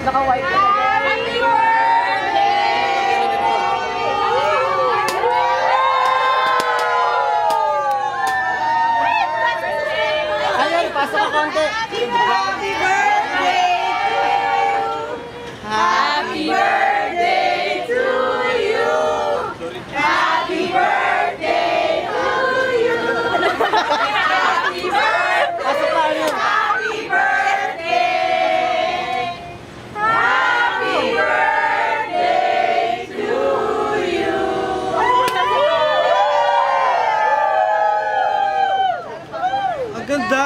Naka-white ka. Happy birthday! Ayan, pasok ka konti. Happy birthday! Happy birthday to you! Happy birthday to you! Happy birthday! Pasok ka yun. Happy birthday! Happy birthday to you! Ang ganda.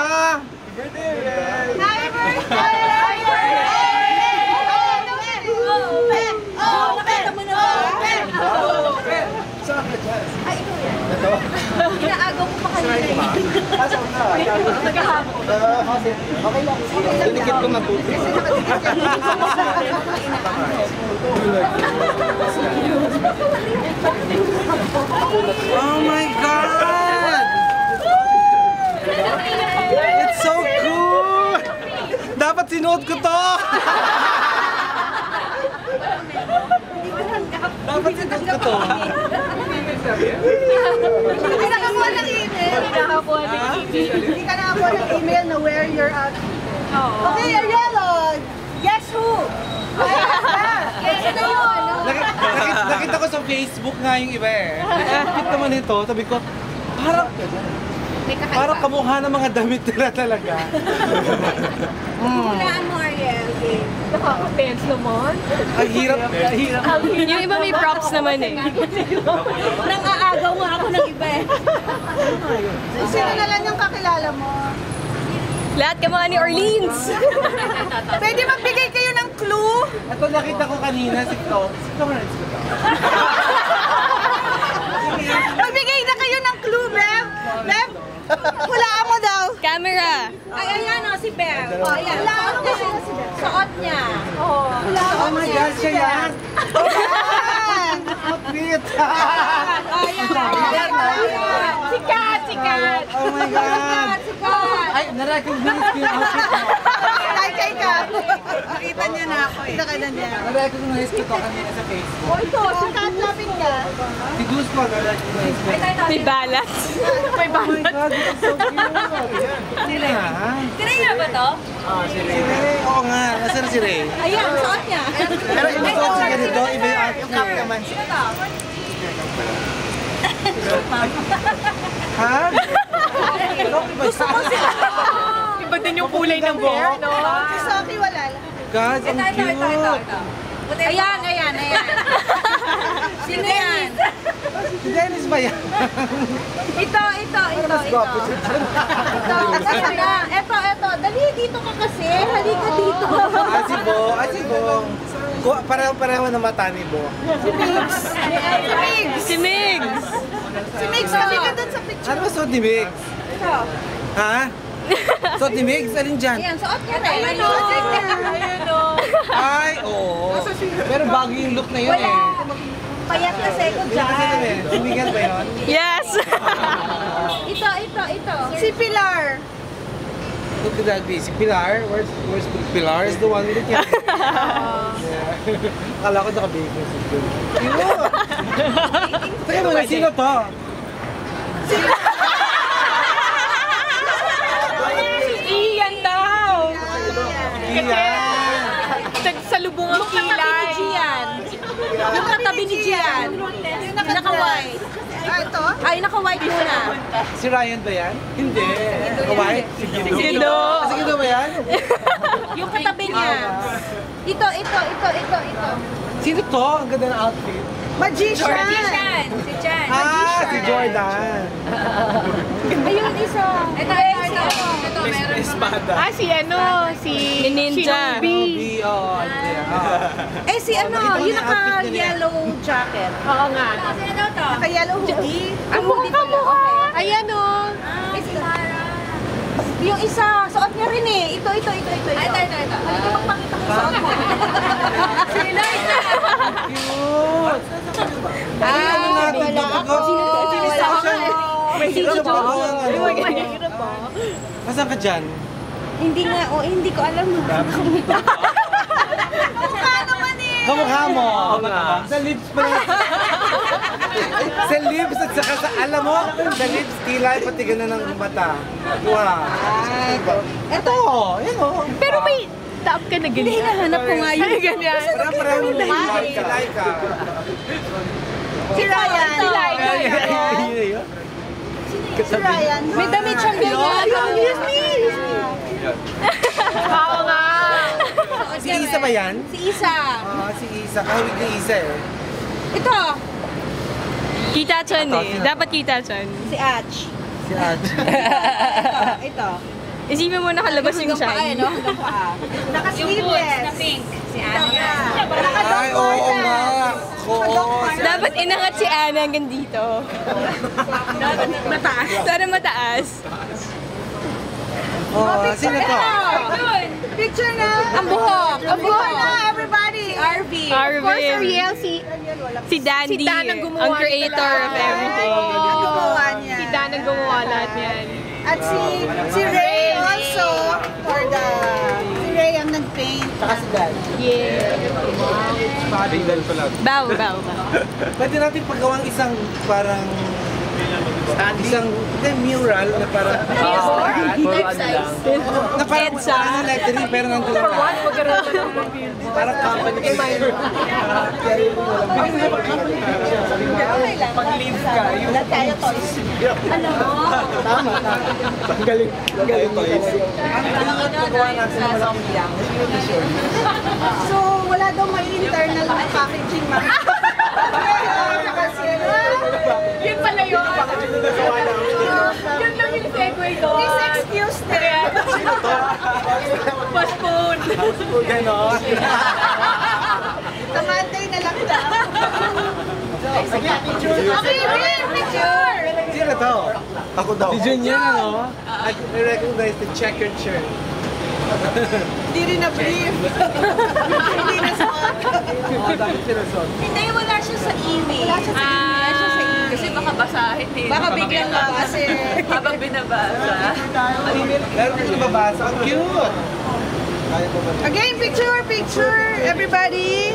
Inaagaw ko pa kanina. Okay lang. Dinikit ko na po. Oh my God! It's so cool! Dapat sinuot ko to! Dapat sinuot ko to. Hindi nakakuha ng email. Hindi ka nakakuha ng email na where you're at. Okay, Arielo. Guess who? Guess na yun. Nakita ko sa Facebook nga yung iba eh. Nakikit naman ito, sabi ko, parang kamukha ng mga damit nila talaga. Hulaan mo, Ariel. Nakaka-fans naman. Ang hirap. Yung iba may props naman eh. Nang aagaw nga ako ng iba eh. Sino na lang yung kakilala mo? Lahat ka mga ni Orleans. Pwede magbigay kayo ng clue? Ito nakita ko kanina, si Tom. Si Tom na ito. Magbigay na kayo ng clue, Bev. Bev, hulaan mo daw. Camera. Ay, ayan o, si Bev. Oh, ayan. Hulaan mo kasi si Bev. Suot niya. Hulaan mo Oh my God, siya yan! Ayan. Outfit! Ayan. Sikat, sikat. Oh my God! Sikat. Ay, na-recognize ko yung outfit mo. Kay ka. Nakita niya na ako eh. Nakita niya. Na-recognize ko to kanina sa Facebook. O ito, sikat, lapit ka. Si Goose ko na-recognize ko. May balas. May Oh my balas. God, it's so cute! Sino nga? Tinay nga ba to? Si Ray. Oo nga, nasaan si Ray? Ayan, suot niya. Pero iba ko si ganito, iba yung outfit niya. Naman. Ha? Gusto ko sila. Iba din yung kulay ng hair, no? Si Sophie wala lang. God, ang cute! Ayan. Sino yan? Si Dennis ba yan? Ito. Mas gwapo siya. Ito. Dali, dito ka kasi. Halika dito. Si Bo. Pareho na mata ni Bo. Si Migs. Si Mix, halika dun sa picture. Ano ba suot ni Migs? Ito. Ha? Suot ni Migs? Alin dyan? Ayan, suot niya na. Ayun o. Ay, oo. Pero bago yung look na yun eh. Payat kasi ko Kasi dyan. eh. Si Miguel ba yun? Yes. Ito. Si Pilar. Who could that be? Si Pilar? Where's Pilar? Is the one with the cat. Akala ko naka-baby. Yun! Teka mo, sino to? Iyan daw. Iyan! Nagsalubong ang kilay. Yung katabi ni Gian. Yung naka-white. Ito? Ay, naka-white muna. Si Ryan ba yan? Hindi. Naka-white? Si Gido. Si Gido ba yan? Yung katabi niya. Ito. Sino to? Ang ganda ng outfit. Magician. Si Chan. Si Jordan. Ayun, isa. Ito. Espada. Si Ninja. Shinobi. Oh, Si yung naka-yellow jacket. Oo nga. Naka-yellow hoodie. Ang mukha. Ayan o. Yung isa, suot niya rin eh. Ito. Ito. Halika magpakita ko suot mo. Sila. Cute! Ano nga ito? May Hirap sino ako. Hirap ba? Nasaan ka dyan? Hindi nga, hindi ko alam. Mukha naman eh. Kamukha mo. Sa lips pa lang. Sa lips at saka sa, alam mo, sa lips, kilay, pati gano'n ng mata. Wow. Ito, yun o. Pero may tap ka na ganyan. Hindi, nahanap ko nga yun. Ganyan. Parang mo kilay ka. Si Ryan. Si Laika. Si Ryan. May damit siyang ganyan. Use me. Oo nga. Si Isa ba yan? Si Isa. Si Isa. Kahawig ni Isa eh. Ito. Kita-chan eh. Dapat kita-chan. Si Atch. Si Archie. Ito. Isipin mo nakalabas yung Hanggang paa, shine. no? Hanggang paa. Naka-sleeveless. pink. Si Ay, oo nga. Oo. Dapat inangat si Ana hanggang dito. Mataas. Sana mataas. Oh, sino to? Picture na. Ang buhok. Ang buhok na, everybody. RV. Arvin. Of course, Ariel, Si Dandy. Si Dan ang gumawa ang creator of everything. Ang gumawa niya. Si Dan ang gumawa lahat yan. At si Ray also for the... Si Ray ang nag-paint. Saka si Dan. Yeah. Bow. Pwede natin paggawang isang parang isang mural na parang na parang parang lettering pero nandun lang parang company pag-leave ka Wala tayo toys. Alam mo? tama galing toys So, wala daw may internal na packaging ma. Yun pala yun. Yun lang yung segue ko. Please excuse them. Postpone. ganon Tamatay na lang daw. Okay, Will, picture. sino to? Ako daw. si Junior ano? I recognize the checkered shirt Hindi rin na-brief. Hindi na suot. bakit sinasot? Hindi, wala siya sa email. Wala siya sa email. Kasi baka basahin eh. Baka biglang mabasa. Habang binabasa. Meron ko nababasa. Ang cute! Again, picture, everybody.